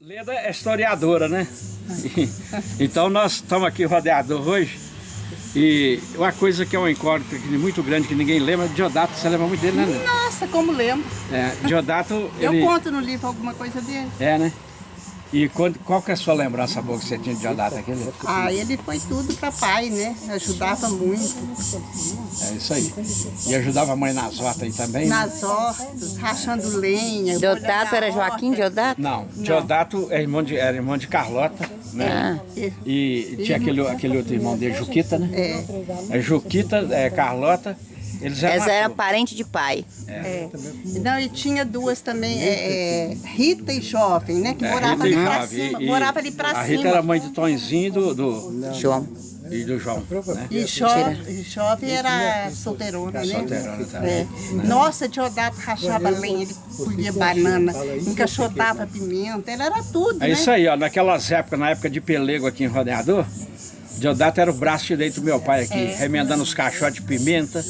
Leda é historiadora, né? Então nós estamos aqui rodeados hoje e uma coisa que é um incógnito muito grande que ninguém lembra, Diodato, você lembra muito dele, né, Leda? Nossa, como lembro. Diodato, Eu conto no livro alguma coisa dele. né? E qual que é a sua lembrança boa que você tinha de Diodato aqui, Leda? Ah, ele foi tudo para pai, né? Ajudava muito. É isso aí. E ajudava a mãe nas hortas aí também? Nas hortas, rachando lenha. Diodato era Joaquim Diodato? Não, Diodato era irmão de Carlota, né? E tinha aquele outro irmão dele, Juquita, né? Juquita, Carlota. Eles eram parentes de pai. Não, e tinha duas também, Rita e Jovem, né? Que morava ali pra cima. Morava ali pra cima. A Rita era mãe do Tonzinho e do João. E do João, né? E Jovem era solteirona, né? Solteirona também. Nossa, Diodato rachava lenha, ele colhia banana, encaixotava pimenta, ele era tudo, né? É isso aí, ó. Naquelas épocas, na época de pelego aqui em Rodeador, Diodato era o braço direito do meu pai aqui, remendando os caixotes de pimenta,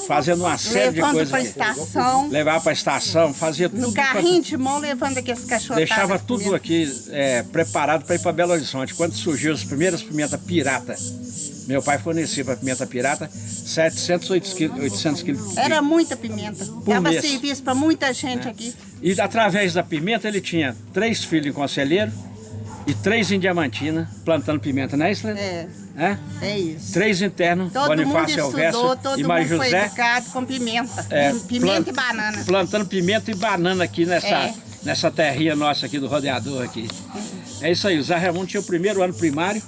fazendo uma série de coisas. Levando pra estação. Levava pra estação, fazia tudo. No carrinho de mão, levando aqueles caixotes. Deixava tudo aqui preparado para ir para Belo Horizonte. Quando surgiu as primeiras pimentas pirata, meu pai fornecia para pimenta pirata 700, 800 quilos. Era muita pimenta. Dava serviço para muita gente aqui. E através da pimenta ele tinha 3 filhos em Conselheiro e 3 em Diamantina, plantando pimenta, não é isso, Leda? É isso. 3 internos, Todo Bonifácio Elvésio e Maria José. Todo mundo foi educado com pimenta. Pimenta e banana. Plantando pimenta e banana aqui nessa terrinha nossa aqui do Rodeador aqui. É isso aí, o Zé Raimundo tinha o primeiro ano primário.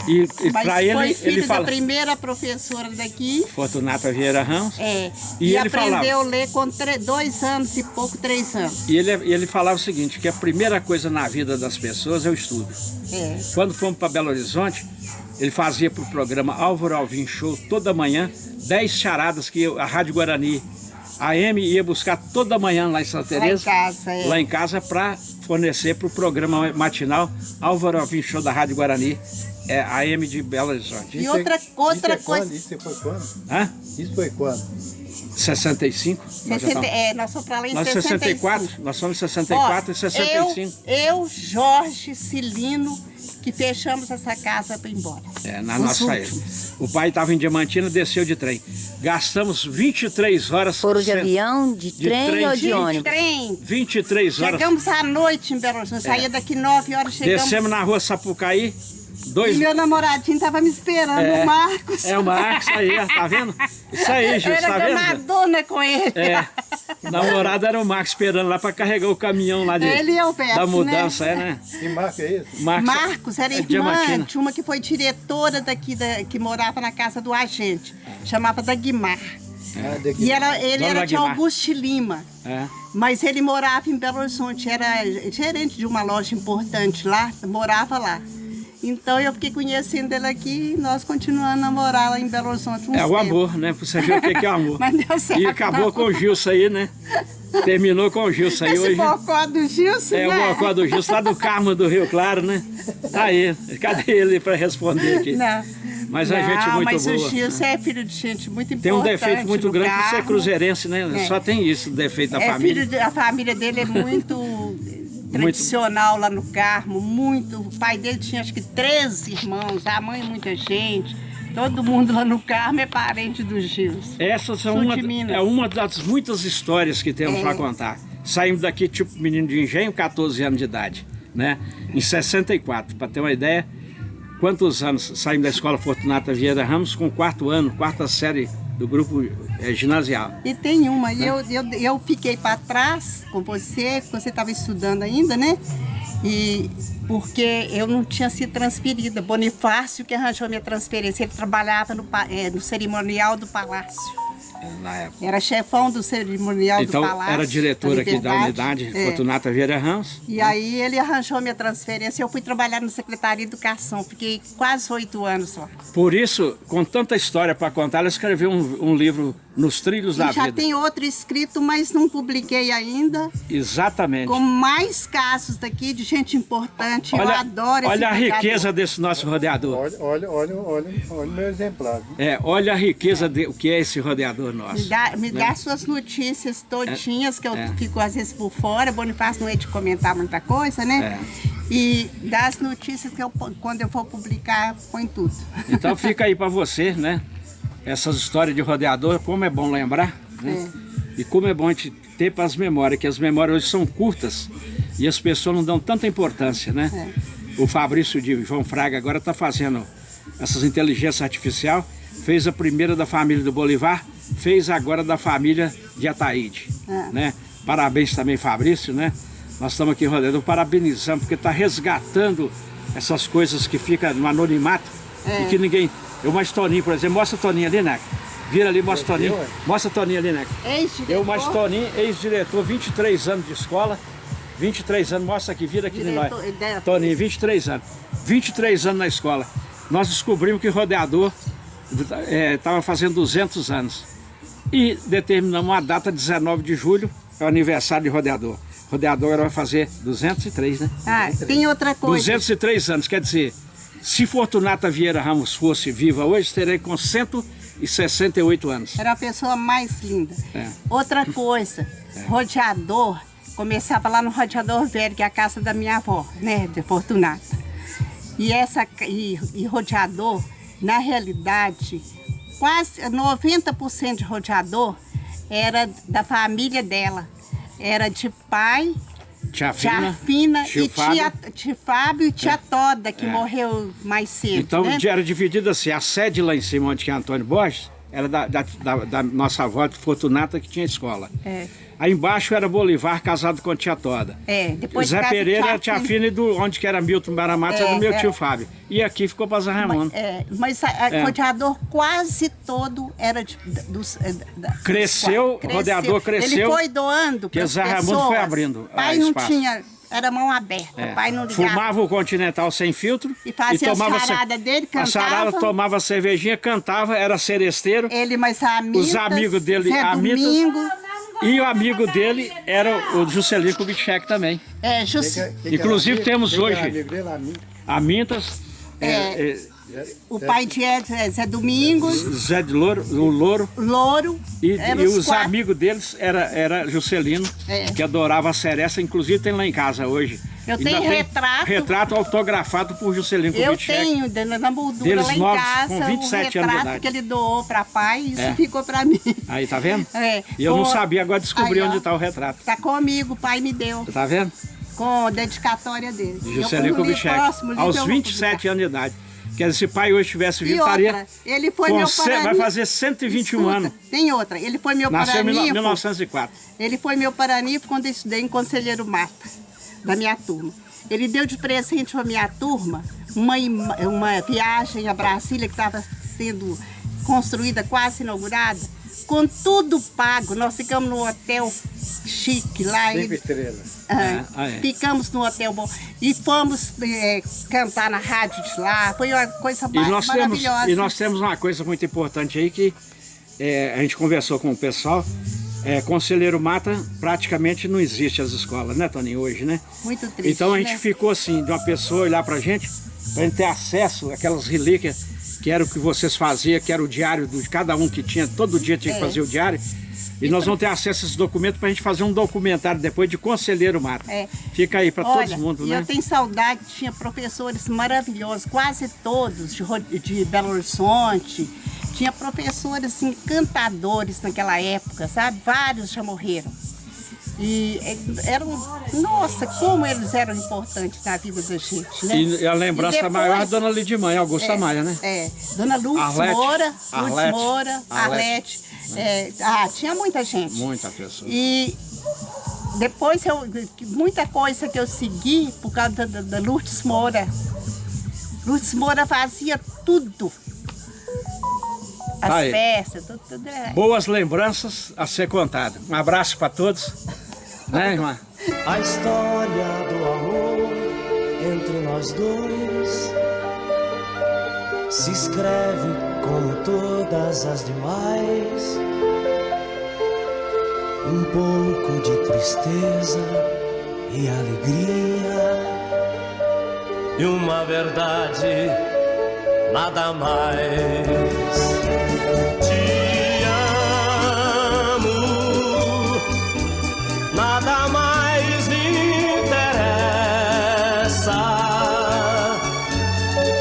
E para ele fala... da primeira professora daqui. Fortunata Vieira Ramos. E ele aprendeu a ler com 2 anos e pouco, 3 anos. E ele falava o seguinte, que a primeira coisa na vida das pessoas é o estudo. Quando fomos para Belo Horizonte, ele fazia para o programa Álvaro Alvim Show toda manhã, 10 charadas que a Rádio Guarani, a AM ia buscar toda manhã lá em Santa Teresa. Lá em casa para fornecer para o programa matinal Álvaro Alvim Show da Rádio Guarani. A AM de Belo Horizonte. E outra coisa... Isso foi quando? Hã? Isso foi quando? 65. Nós somos para lá em 64. Nós somos em 64 e 65. Eu, Jorge, Cilino, que fechamos essa casa para ir embora. Na nossa saída. O pai estava em Diamantina, desceu de trem. Gastamos 23 horas... Foram de avião, de trem ou de ônibus? De trem. 23 horas. Chegamos à noite em Belo Horizonte, saía daqui 9 horas, chegamos... Descemos na rua Sapucaí. E meu namoradinho estava me esperando, o Marcos. O Marcos aí, tá vendo? Isso aí, Gil, tá vendo? Eu era dona com ele. O namorado era o Marcos esperando lá para carregar o caminhão lá ele é o Beto, da mudança, né? Que marca é esse? Marcos era irmã de uma que foi diretora daqui, que morava na casa do agente. Chamava Dagmar. E ele era de Augusto Lima. Mas ele morava em Belo Horizonte, era gerente de uma loja importante lá, morava lá. Então eu fiquei conhecendo ele aqui e nós continuamos a morar lá em Belo Horizonte. O amor, né? Você viu o que é o amor. Mas deu certo. E acabou com o Gilson aí, né? Terminou com o Gilson aí hoje. Esse bocó do Gilson, né? O bocó do Gilson, lá do Carmo do Rio Claro, né? Tá aí. Cadê ele para responder aqui? Não. Mas a gente muito mas boa. Mas o Gilson é filho de gente muito importante. Tem um defeito muito grande que você é cruzeirense, né? Só tem isso, o defeito da família. A família dele é muito... tradicional lá no Carmo, muito. O pai dele tinha acho que 13 irmãos, a mãe muita gente. Todo mundo lá no Carmo é parente dos Gilson. Essas são uma das muitas histórias que temos para contar. Saímos daqui tipo menino de engenho, 14 anos de idade, né? Em 64, para ter uma ideia, quantos anos saímos da escola Fortunata Vieira Ramos com 4º ano, 4ª série do grupo ginasial. E tem uma, eu fiquei para trás com você estava estudando ainda, né? E porque eu não tinha sido transferida. Bonifácio que arranjou minha transferência, ele trabalhava no cerimonial do Palácio. Na época. Era chefão do cerimonial do Palácio. Então era diretor aqui da unidade, Fortunata Vieira Ramos. E aí ele arranjou minha transferência, eu fui trabalhar na Secretaria de Educação, fiquei quase 8 anos só. Por isso, com tanta história para contar, ela escreveu um livro nos trilhos da vida. Já tem outro escrito, mas não publiquei ainda. Exatamente. Com mais casos daqui de gente importante. Eu adoro esse Olha a riqueza desse nosso rodeador. Olha o meu exemplar. Olha a riqueza do que é esse rodeador nosso. Me dá suas notícias todinhas, que eu fico às vezes por fora. Bonifácio não é de comentar muita coisa, né? E dá as notícias que quando eu for publicar, põe tudo. Então fica aí para você, né? Essas histórias de rodeador, como é bom lembrar, né? E como é bom a gente ter para as memórias, que as memórias hoje são curtas e as pessoas não dão tanta importância, né? O Fabrício de João Fraga agora está fazendo essas inteligências artificiais, fez a primeira da família do Bolivar, fez agora da família de Ataíde, né? Parabéns também, Fabrício, né? Nós estamos aqui, rodeador, parabenizando, porque está resgatando essas coisas que ficam no anonimato e que ninguém... Eu mais Toninho, por exemplo, mostra o Toninho ali, né? Vira ali, mostra o Toninho. Mostra o Toninho ali, né? Eu mais Toninho, ex-diretor, 23 anos de escola. 23 anos, mostra aqui, vira aqui de nós. Toninho, 23 anos. 23 anos na escola. Nós descobrimos que o rodeador estava fazendo 200 anos. E determinamos uma data, 19 de julho, é o aniversário de rodeador. O rodeador vai fazer 203, né? Tem outra coisa. 203 anos, quer dizer... Se Fortunata Vieira Ramos fosse viva hoje, teria com 168 anos. Era a pessoa mais linda. Outra coisa, rodeador, começava lá no Rodeador Velho, que é a casa da minha avó, né, de Fortunata. E rodeador, na realidade, quase 90% de rodeador era da família dela. Era de pai... Tia Fina e tio Fábio e tia Toda, que morreu mais cedo. Então, né? Era dividido assim, a sede lá em cima, onde tinha Antônio Borges, era da nossa avó de Fortunata, que tinha escola. Aí embaixo era Bolivar, casado com tia Toda. Depois Zé Pereira era tia Fina e onde que era Milton Baramatos, era do meu tio Fábio. E aqui ficou para Zé Raimundo. Mas o rodeador quase todo era cresceu, o rodeador cresceu. Ele foi doando para as pessoas. Zé Raimundo foi abrindo. Pai não tinha... Era mão aberta, o pai não ligava. Fumava o Continental sem filtro. E fazia a charada dele, cantava. A charada, tomava cervejinha, cantava, era seresteiro. Ele, mas Amitas, os amigos dele, Amitas. E o amigo dele era o Juscelino Kubitschek também. Inclusive temos hoje Amitas. O pai de Zé Domingos. Zé de Louro, o Louro. E os amigos deles era Juscelino, que adorava a Seresta, inclusive tem lá em casa hoje. Eu tenho retrato. Retrato autografado por Juscelino Kubitschek. Eu tenho, na moldura lá em casa, com 27 anos de idade. Que ele doou para pai, isso ficou para mim. Aí, tá vendo? E eu não sabia, agora descobri onde está o retrato. Tá comigo, o pai me deu. Tá vendo? Com a dedicatória dele. Juscelino Kubitschek, aos 27 anos de idade. Quer dizer, se o pai hoje tivesse vivo, estaria... Ele foi meu paraninfo. Vai fazer 121 anos. Tem outra. Ele foi meu paraninfo. Nasceu em 1904. Ele foi meu paraninfo quando eu estudei em Conselheiro Mata, da minha turma. Ele deu de presente para minha turma uma viagem a Brasília que estava sendo construída, quase inaugurada, com tudo pago. Nós ficamos num hotel chique lá. 5 estrelas. Ficamos num hotel bom. E fomos cantar na rádio de lá. Foi uma coisa maravilhosa. E nós temos uma coisa muito importante aí que a gente conversou com o pessoal. Conselheiro Mata praticamente não existe as escolas, né, Toninho, hoje, né? Muito triste. Então a gente ficou assim, de uma pessoa olhar pra gente ter acesso àquelas relíquias, que era o que vocês faziam, que era o diário de cada um que tinha, todo dia tinha que fazer o diário. E nós vamos ter acesso a esses documentos para a gente fazer um documentário depois de Conselheiro Mata. Fica aí para todo mundo, né? Eu tenho saudade, tinha professores maravilhosos, quase todos de Belo Horizonte. Tinha professores encantadores naquela época, sabe? Vários já morreram. E nossa, como eles eram importantes na vida da gente, né? E a lembrança maior é a Dona Lidimã, Augusta Maia, né? Dona Lourdes Moura, Arlete. Tinha muita gente. Muita pessoa. E depois, muita coisa que eu segui por causa da Lourdes Moura. Lourdes Moura fazia tudo. As festas, tudo. Boas lembranças a ser contadas. Um abraço para todos. Né, irmã? A história do amor entre nós dois se escreve como todas as demais. um pouco de tristeza e alegria, e uma verdade, nada mais. Te amo, nada mais interessa,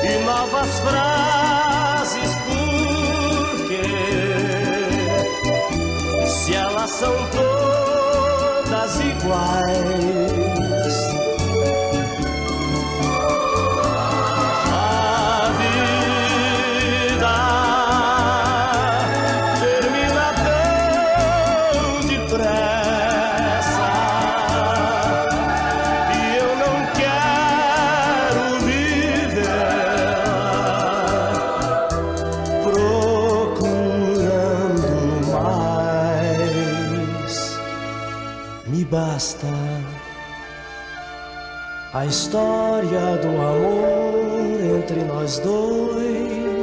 e novas frases, porque se elas são todas iguais, a vida termina tão depressa, e eu não quero viver procurando mais. Me basta a história do amor entre nós dois,